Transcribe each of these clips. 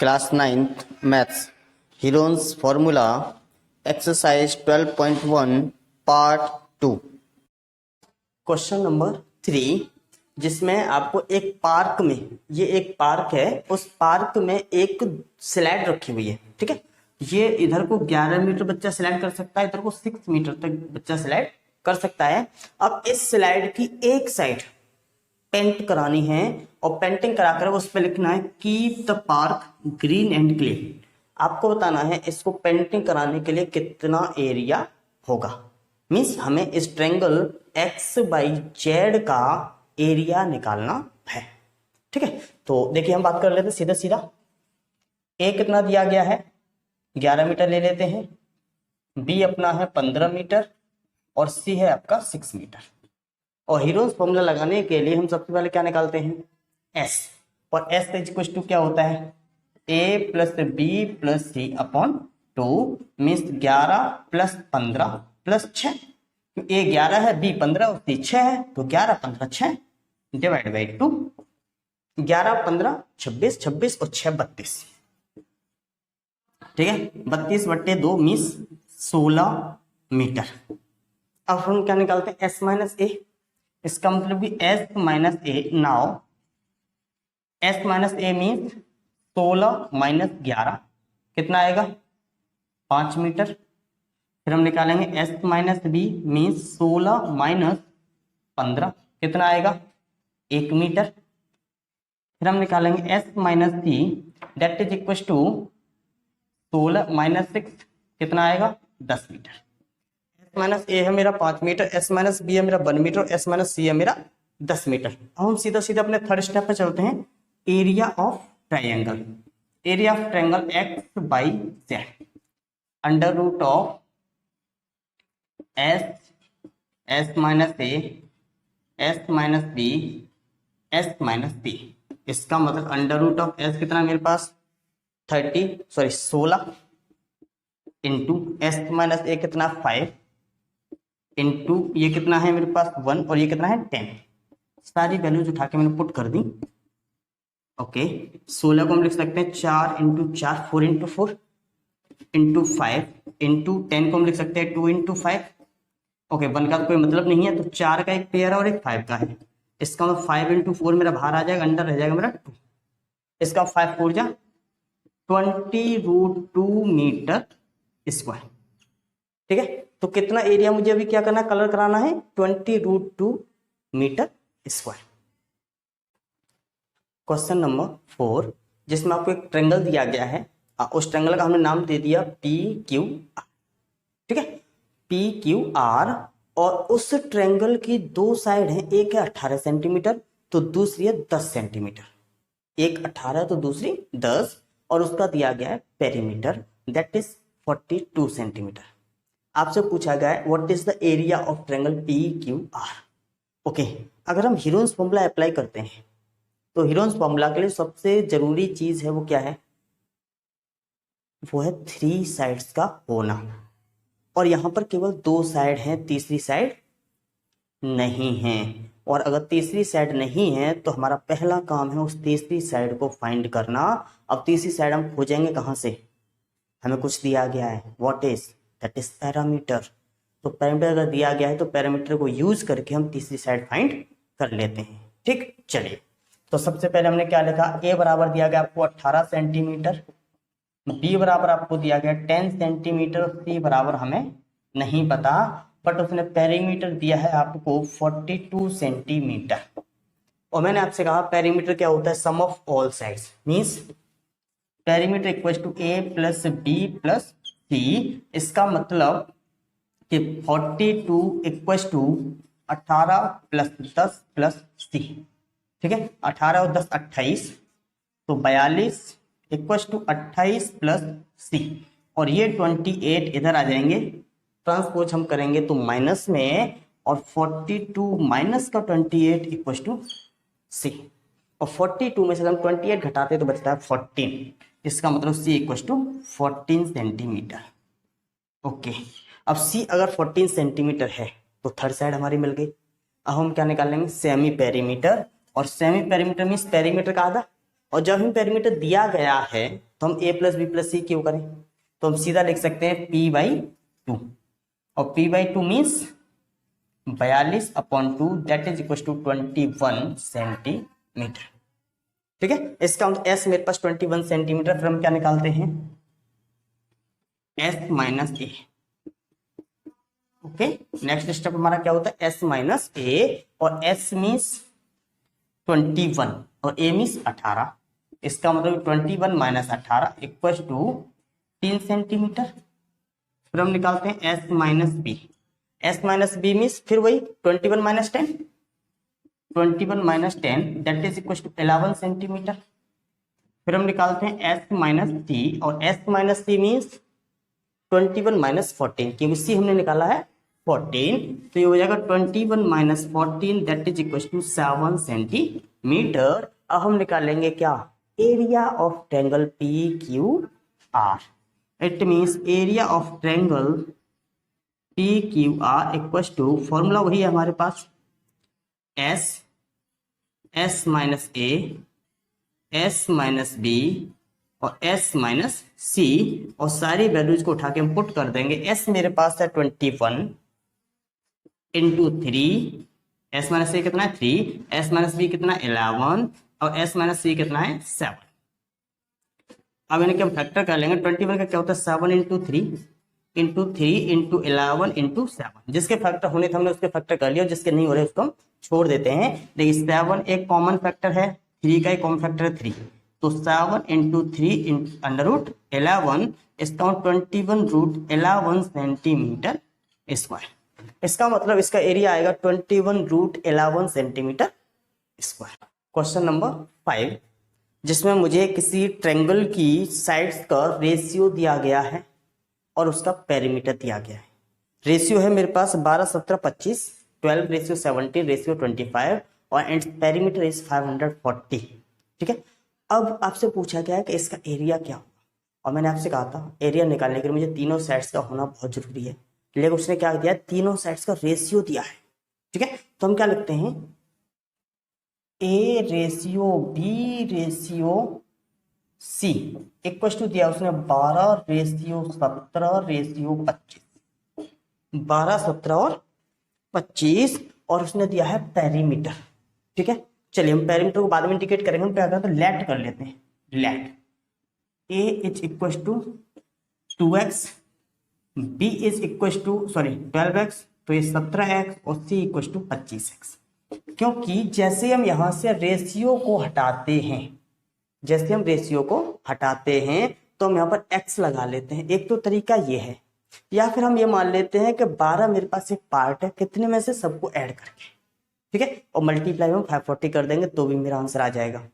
Class 9th maths Heron's formula exercise 12.1 part 2 question number 3 जिसमें आपको एक पार्क में, ये एक पार्क है, उस पार्क में एक स्लाइड रखी हुई है। ठीक है, ये इधर को 11 मीटर बच्चा स्लाइड कर सकता है, इधर को 6 मीटर तक बच्चा स्लाइड कर सकता है। अब इस स्लाइड की एक साइड पेंट करानी है और पेंटिंग कराकर उस पर लिखना है keep the park green and clean. आपको बताना है इसको पेंटिंग कराने के लिए कितना एरिया होगा। मीन्स हमें इस ट्रायंगल एक्स बाई जेड का एरिया निकालना है। ठीक है, तो देखिए हम बात कर लेते हैं सीधा सीधा। ए कितना दिया गया है, 11 मीटर ले लेते हैं। बी अपना है 15 मीटर और सी है आपका 6 मीटर। और हीरोन्स फॉर्मूला लगाने के लिए हम सबसे पहले क्या निकालते हैं, एस। और एस इक्वल टू क्या होता है, ए प्लस बी प्लस सी अपॉन 2 मीन्स 11 प्लस 15 प्लस 6। ए 11 है, बी 15 और सी 6 है, तो 11 15 6 डिवाइड बाई 2। 11 15 26, 26 और 6 32। ठीक है, 32 बट्टे 2 मीन्स 16 मीटर। अब हम क्या निकालते हैं, एस माइनस ए। इसका मतलब कि S minus A, now S minus A means 16 minus 11 कितना आएगा, 5 मीटर। फिर हम निकालेंगे S minus B means 16 minus 15 कितना आएगा, 1 मीटर। फिर हम निकालेंगे S minus C that is equal to 16 minus 6 कितना आएगा, 10 मीटर। एस माइनस ए है मेरा 5 मीटर, एस माइनस बी है मेरा 1 मीटर, एस माइनस सी है मेरा 10 मीटर। अब हम सीधा सीधा अपने थर्ड स्टेप पे चलते हैं, area of triangle. Area of triangle x by z under root of s, s minus A, S minus b, s minus c. इसका मतलब अंडर रूट ऑफ एस कितना मेरे पास 16 इंटू एस माइनस ए कितना 5 into ये कितना है मेरे पास 1 और ये कितना है 10। सारी वैल्यूज उठा के मैंने पुट कर दी। ओके, 16 को हम लिख सकते हैं 4 इंटू 4 4 इंटू 4 इंटू 5 इंटू 10 को हम लिख सकते हैं 2 इंटू 5। ओके, 1 का तो कोई मतलब नहीं है, तो 4 का एक पेयर है और एक 5 का है। इसका मतलब 5 इंटू 4 मेरा बाहर आ जाएगा, अंडर रह जाएगा मेरा 2। इसका 5 4 जा 20√2 मीटर स्क्वायर। ठीक है, तो कितना एरिया मुझे अभी क्या करना है, कलर कराना है 20√2 मीटर स्क्वायर। क्वेश्चन नंबर 4 जिसमें आपको एक ट्रायंगल दिया गया है, उस ट्रायंगल का हमने नाम दे दिया पी क्यू आर। ठीक है, पी क्यू आर। और उस ट्रायंगल की दो साइड है, एक है 18 सेंटीमीटर तो दूसरी है 10 सेंटीमीटर। एक 18 तो दूसरी 10 और उसका दिया गया है पेरीमीटर दैट इज 42 सेंटीमीटर। आपसे पूछा गया है what is the area of triangle P Q are. Okay, अगर हम हीरोन्स फॉर्मूला अप्लाई करते हैं तो हीरोन्स फॉर्मूला के लिए सबसे जरूरी चीज है वो क्या है, वो है 3 साइड्स का होना। और यहां पर केवल 2 साइड हैं, तीसरी साइड नहीं है। और अगर तीसरी साइड नहीं है तो हमारा पहला काम है उस तीसरी साइड को फाइंड करना। अब तीसरी साइड हम खोजेंगे कहां से, हमें कुछ दिया गया है, what is that is parameter. तो पैरामीटर अगर दिया गया है तो पैरामीटर को यूज करके हम तीसरी साइड फाइंड कर लेते हैं। ठीक, चलिए तो सबसे पहले हमने क्या लिखा, ए बराबर दिया गया आपको 18 सेंटीमीटर, बी बराबर आपको दिया गया 10 सेंटीमीटर, सी बराबर हमें नहीं पता, बट उसने पेरीमीटर दिया है आपको 42 सेंटीमीटर। और मैंने आपसे कहा पेरीमीटर क्या होता है, sum of all sides. Means perimeter equal to a plus b plus c. इसका मतलब कि 42 equal to 18 plus 10 plus c. ठीक है, 18 और 10 28 तो 42 इक्वल टू 28 प्लस सी। और ये 28 इधर आ जाएंगे, ट्रांसपोज हम करेंगे तो माइनस में, और 42 माइनस का 28 इक्वल टू सी। और 42 में से हम 28 घटाते तो बचता है 14। इसका मतलब सी इक्वल टू 14 सेंटीमीटर। ओके, अब सी अगर 14 सेंटीमीटर है तो थर्ड साइड हमारी मिल गई। अब हम क्या निकालेंगे, सेमी पेरीमीटर। और सेमी पेरीमीटर मीन्स पेरीमीटर का आधा। और जब हमें पेरीमीटर दिया गया है तो हम a प्लस बी प्लस सी क्यों करें, तो हम सीधा लिख सकते हैं p/2, और p/2 means 42/2 that is equal to 21 centimetre. ठीक है, इसका मतलब s मेरे पास 21 सेंटीमीटर, फिर हम क्या निकालते हैं s माइनस ए। ओके, नेक्स्ट स्टेप हमारा क्या होता है s माइनस ए, और s मीन्स 21 और a मीन्स 18, इसका मतलब 21 माइनस 18 इक्वल टू 3 सेंटीमीटर। फिर हम निकालते हैं s minus B, s minus B means फिर वही 21 minus 10, 21 minus 10 that is equal to 11 centimetre. फिर हम निकालते हैं s माइनस सी, और s minus C means 21 minus 14, क्योंकि सी हमने निकाला है 14, तो ये हो जाएगा 21 minus 14 that is equal to 7 centimetre. अब हम निकालेंगे क्या, area of triangle P Q R. It means area of triangle P Q R equal to, formula वही है हमारे पास, एस माइनस ए, एस माइनस बी और s माइनस सी, और सारी वैल्यूज को उठा के हम पुट कर देंगे। s मेरे पास है 21 इंटू 3, s माइनस सी कितना है 3, s माइनस बी कितना 11, और s माइनस सी कितना है 7। अब इनके हम फैक्टर कर लेंगे। 21 का क्या होता है 7 इंटू 3 इंटू 3 इंटू 11 इंटू 7, जिसके फैक्टर होने थे हमने उसके फैक्टर कर लिया, जिसके नहीं हो रहे उसको हम छोड़ देते हैं। देखिए 7 एक कॉमन फैक्टर है, 3 का एक कॉमन फैक्टर है 3, तो 7 इंटू 3 अंडर रूट 11, इसका 21 रूट 11 सेंटीमीटर स्क्वायर। इसका मतलब इसका एरिया आएगा 21 root 11 centimetre square. Question number 5, जिसमें मुझे किसी ट्रायंगल की साइड्स का रेशियो दिया गया है और उसका पेरीमीटर दिया गया है। रेशियो है मेरे पास 12, 17, 25, 12 रेशियो 17 रेशियो 25, और एंड पेरीमीटर इज 540। ठीक है, अब आपसे पूछा गया है कि इसका एरिया क्या होगा, और मैंने आपसे कहा था एरिया निकालने के लिए मुझे तीनों साइड्स का होना बहुत जरूरी है, लेकिन उसने क्या दिया, तीनों साइड्स का रेशियो दिया है। ठीक है, तो हम क्या लिखते हैं, A ratio B ratio C equal to दिया उसने 12 रेशियो 17 रेशियो 25, 12, 17 और 25, और उसने दिया है पेरीमीटर। ठीक है, चलिए हम पेरीमीटर को बाद में इंडिकेट करेंगे, हम क्या करते हैं लेट कर लेते हैं। Let A is equal to 2x, B is equal to 12x, तो ये 17x, और सी इक्वल टू 25x। क्योंकि जैसे हम यहां से रेशियो को हटाते हैं, जैसे हम रेशियो को हटाते हैं तो हम यहाँ पर x लगा लेते हैं। एक तो तरीका ये है, या फिर हम ये मान लेते हैं कि 12 मेरे पास एक पार्ट है, कितने में से सबको ऐड करके, ठीक है, और मल्टीप्लाई हम 540 कर देंगे तो भी मेरा आंसर आ जाएगा।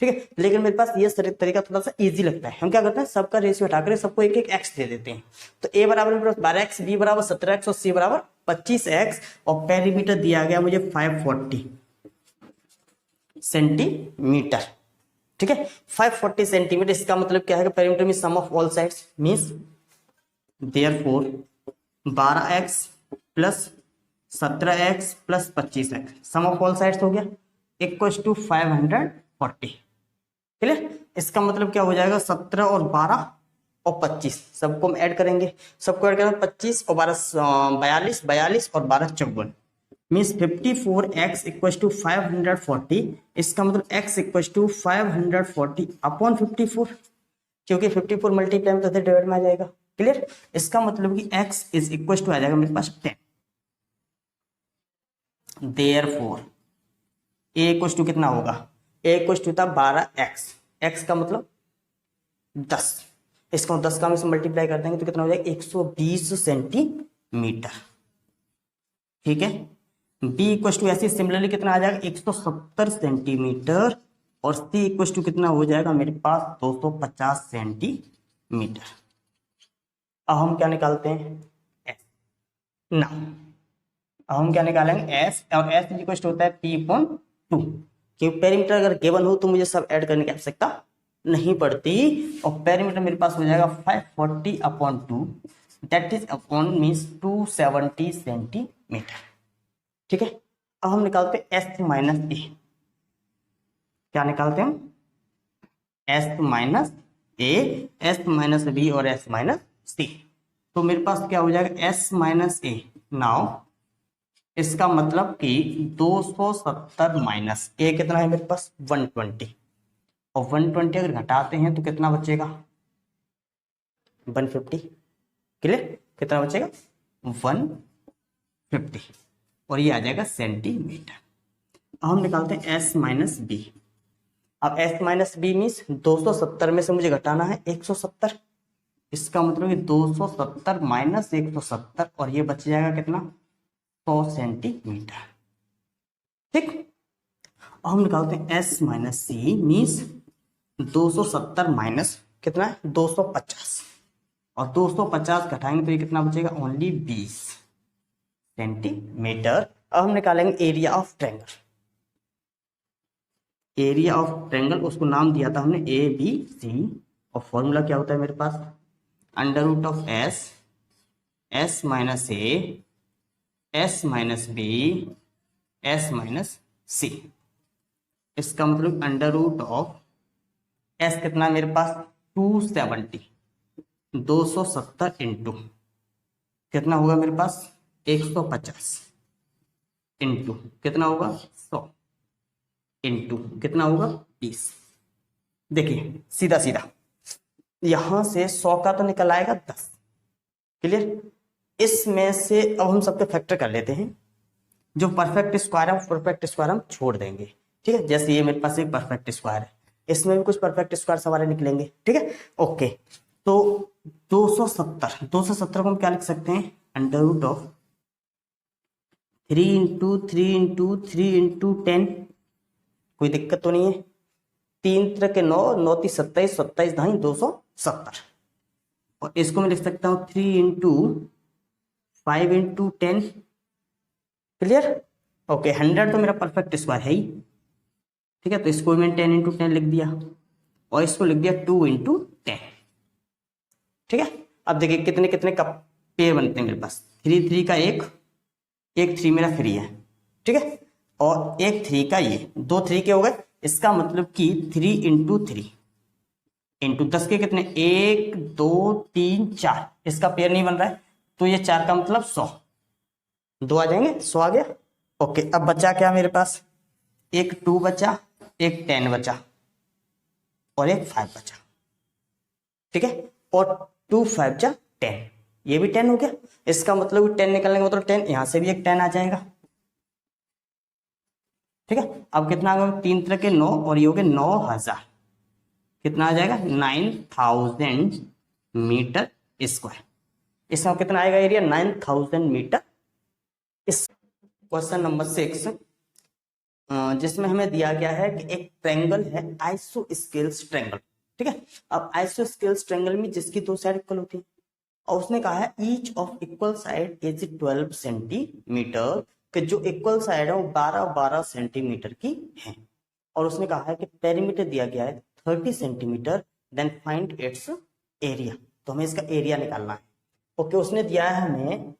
ठीक है, लेकिन मेरे पास ये तरीका थोड़ा सा इजी लगता है। हम क्या करते हैं, सबका रेशियो हटाकर सबको एक एक x दे देते हैं। तो a बराबर मेरे पास 12x, b बराबर 17x, और c बराबर 25x, और पेरीमीटर दिया गया मुझे 540 सेंटीमीटर। ठीक है, 540 सेंटीमीटर, इसका मतलब क्या है कि पेरीमीटर में sum of all sides means therefore 12x plus 17x plus 25x sum of all sides हो गया इक्वल टू 540। क्लियर, इसका मतलब क्या हो जाएगा 17 और 12 और 25 सबको हम ऐड करेंगे, सबको ऐड करेंगे 25 और 12 42, 42 और 12 54 मीन्स 54x इक्वल टू 540। इसका मतलब x इक्वल टू 540 अपॉन 54, क्योंकि 54 मल्टीप्लाई में तो डिवाइड में आ जाएगा। क्लियर, इसका मतलब कि x इज इक्वल टू आ जाएगा मेरे पास 10। देयरफॉर a इक्वल टू कितना होगा, a इक्वल टू था 12x, x का मतलब 10, इसका 10 का हम इसे मल्टीप्लाई कर देंगे तो कितना हो जाएगा 120 सेंटीमीटर। ठीक है, b इक्वल टू ऐसे सिमिलरली कितना आ जाएगा 170 सेंटीमीटर, और c इक्वल टू कितना हो जाएगा मेरे पास 250 सेंटीमीटर। अब हम क्या निकालते हैं s ना, अब हम क्या निकालेंगे s, और s इक्वल टू होता है p/2, क्योंकि पेरीमीटर अगर गिवन हो तो मुझे सब ऐड करने की आवश्यकता नहीं पड़ती, और पेरीमीटर मेरे पास हो जाएगा 540/2 that is upon means 270 centimetre. ठीक है, अब हम निकालते हैं s माइनस ए। क्या निकालते हैं, s माइनस ए, एस माइनस बी और एस माइनस सी। तो मेरे पास क्या हो जाएगा, एस माइनस ए। नाउ इसका मतलब कि 270 माइनस ए कितना है मेरे पास 120, और 120 अगर घटाते हैं तो कितना बचेगा 150। क्लियर, कितना बचेगा 150, और ये आ जाएगा सेंटीमीटर। अब हम निकालते हैं एस माइनस बी। अब एस माइनस बी मीन्स 270 में से मुझे घटाना है 170, इसका मतलब कि 270 माइनस 170, और ये बच जाएगा कितना 100 सेंटीमीटर। ठीक, अब हम निकालते हैं S minus C means 270 minus कितना है 250, और 250 घटाएंगे तो ये कितना बचेगा ओनली 20 सेंटीमीटर। अब हम निकालेंगे area of triangle. Area of triangle उसको नाम दिया था हमने ए बी सी, और फॉर्मूला क्या होता है मेरे पास under root of s, s minus A, S minus b, s minus c. इसका मतलब अंडर रूट ऑफ एस कितना मेरे पास 270, 270 इंटू कितना होगा मेरे पास 150 इंटू कितना होगा 100 इंटू कितना होगा 20। देखिए सीधा सीधा यहां से 100 का तो निकल आएगा 10। क्लियर, इसमें से अब हम सबके फैक्टर कर लेते हैं। जो परफेक्ट स्क्वायर है परफेक्ट स्क्वायर हम छोड़ देंगे। ठीक है, जैसे ये मेरे पास एक परफेक्ट स्क्वायर है, इसमें भी कुछ परफेक्ट स्क्वायर हमारे निकलेंगे। ठीक है, ओके। तो 270 को हम क्या लिख सकते हैं अंडर रूट ऑफ 3 × 3 × 3 × 10। कोई दिक्कत तो नहीं है। 3 × 9 9 × 27 27 ढाई 270, और इसको मैं लिख सकता हूँ 3 × 5 × 10। Clear, okay. 100 तो मेरा परफेक्ट स्क्वायर है ही। ठीक है, तो इसको मैंने 10 × 10 लिख दिया, और इसको लिख दिया 2 × 10। ठीक है, अब देखिए कितने कितने का पेयर बनते हैं मेरे पास 3 3 का एक 3 मेरा फ्री है। ठीक है, और एक 3 का ये 2 3 के हो गए। इसका मतलब कि 3 × 3 इंटू 10 के कितने 1 2 3 4, इसका पेयर नहीं बन रहा है, तो ये 4 का मतलब 100, 2 आ जाएंगे 100 आ गया। ओके, अब बचा क्या मेरे पास एक 2 बचा, एक 10 बचा, और एक 5 बचा। ठीक है, और 2 5 जा 10, ये भी 10 हो गया। इसका मतलब 10 निकलने का मतलब 10, यहां से भी एक 10 आ जाएगा। ठीक है, अब कितना आ गया 3 तरह के 9, और ये हो गया 9000, कितना आ जाएगा 9000 मीटर स्क्वायर। इसमें कितना आएगा एरिया 9000 मीटर। इस क्वेश्चन नंबर 6 जिसमें हमें दिया गया है कि एक ट्रायंगल है आइसोस्केल्स ट्रायंगल। ठीक है, अब आइसोस्केल्स ट्रायंगल में जिसकी दो साइड इक्वल होती है, और उसने कहा है each of equal side is 12 centimetre, कि जो इक्वल साइड है वो 12 सेंटीमीटर की है, और उसने कहा है कि पेरीमीटर दिया गया है 30 centimetre, then find its area. तो हमें इसका एरिया निकालना है। ओके, उसने दिया है हमें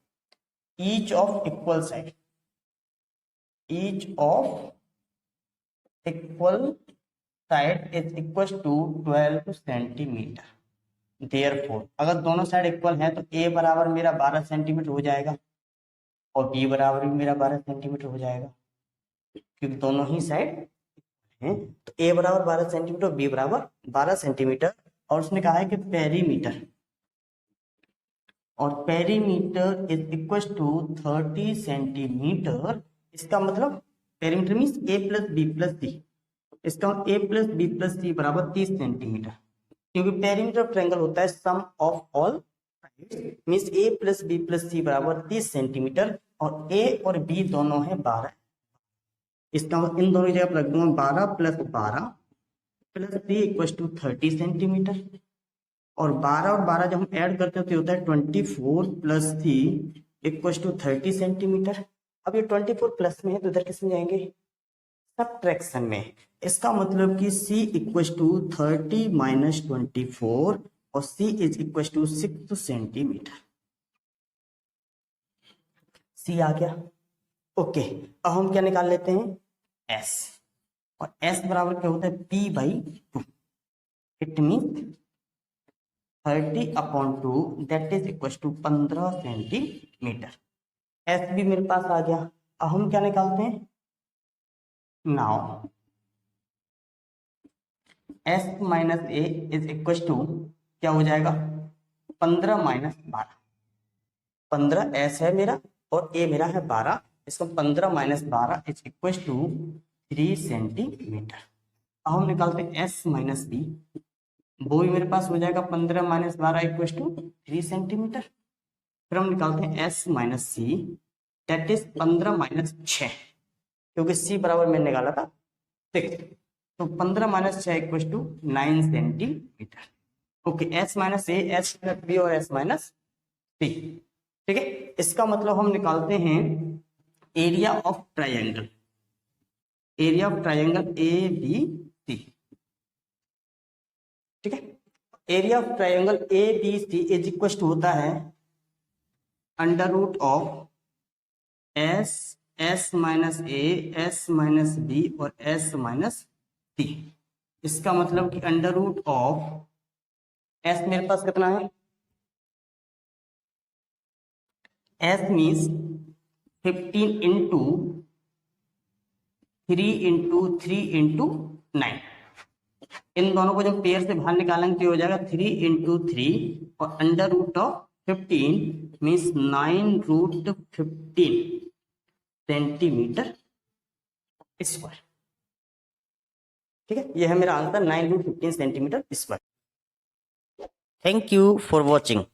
each of equal side, each of equal side is equal to 12 centimetre. Therefore अगर दोनों साइड इक्वल हैं तो ए बराबर मेरा 12 सेंटीमीटर हो जाएगा, और बी बराबर भी मेरा 12 सेंटीमीटर हो जाएगा, क्योंकि दोनों ही साइड हैं। तो ए बराबर 12 सेंटीमीटर, बी बराबर 12 सेंटीमीटर। और उसने कहा है कि पेरीमीटर, और perimeter is equal to 30 centimetre. इसका मतलब perimeter means a plus b plus c, इसका a plus b plus c बराबर 30 सेंटीमीटर, क्योंकि पेरीमीटर ऑफ ट्रायंगल होता है sum of all means a plus b plus c बराबर 30 centimetre, और ए और बी दोनों है 12। इसका इन दोनों जगह पर रख दूंगा 12 + 12 + 3 इक्वल टू 30 सेंटीमीटर, और 12 और 12 जब हम ऐड करते हैं तो होता है 24 + 3 इक्वल टू 30 सेंटीमीटर। अब ये 24 प्लस में है तो इधर किस में जाएंगे सबट्रैक्शन में। इसका मतलब कि c इक्वल टू 30 - 24, और c is equal to 6 centimetre. c आ गया। ओके, अब हम क्या निकाल लेते हैं s, और s बराबर क्या होता है p/2। It mean 30/2 that is equal to 15 centimetre. S भी मेरे पास आ गया। अब हम क्या निकालते हैं, now S minus a is equal to क्या हो जाएगा, 15 माइनस 12। 15 एस है मेरा और ए मेरा है 12, इसको 15 minus 12 is equal to 3 centimetre. अब हम निकालते हैं एस माइनस बी, वो भी मेरे पास हो जाएगा 15 माइनस 12 इक्वल टू 3 सेंटीमीटर। फिर हम निकालते हैं S minus C, that is 15 minus 6, क्योंकि सी बराबर मैंने निकाला था 6, तो 15 minus 6 equal to 9 centimetre. Okay, s minus A, S minus B और एस माइनस सी। ठीक है, इसका मतलब हम निकालते हैं area of triangle, area of triangle A B C. ठीक है, area of triangle A B C is equal to होता है under root of s, s minus A, S minus B और एस माइनस सी। इसका मतलब कि under root of S मेरे पास कितना है, S means 15 into 3 into 3 into 9। इन दोनों को जब पेयर से बाहर निकालेंगे तो हो जाएगा 3 इंटू 3 और under root of 15 means 9 root 15 centimetre square. ठीक है, यह है मेरा answer 9 root 15 centimetre square. Thank you for watching.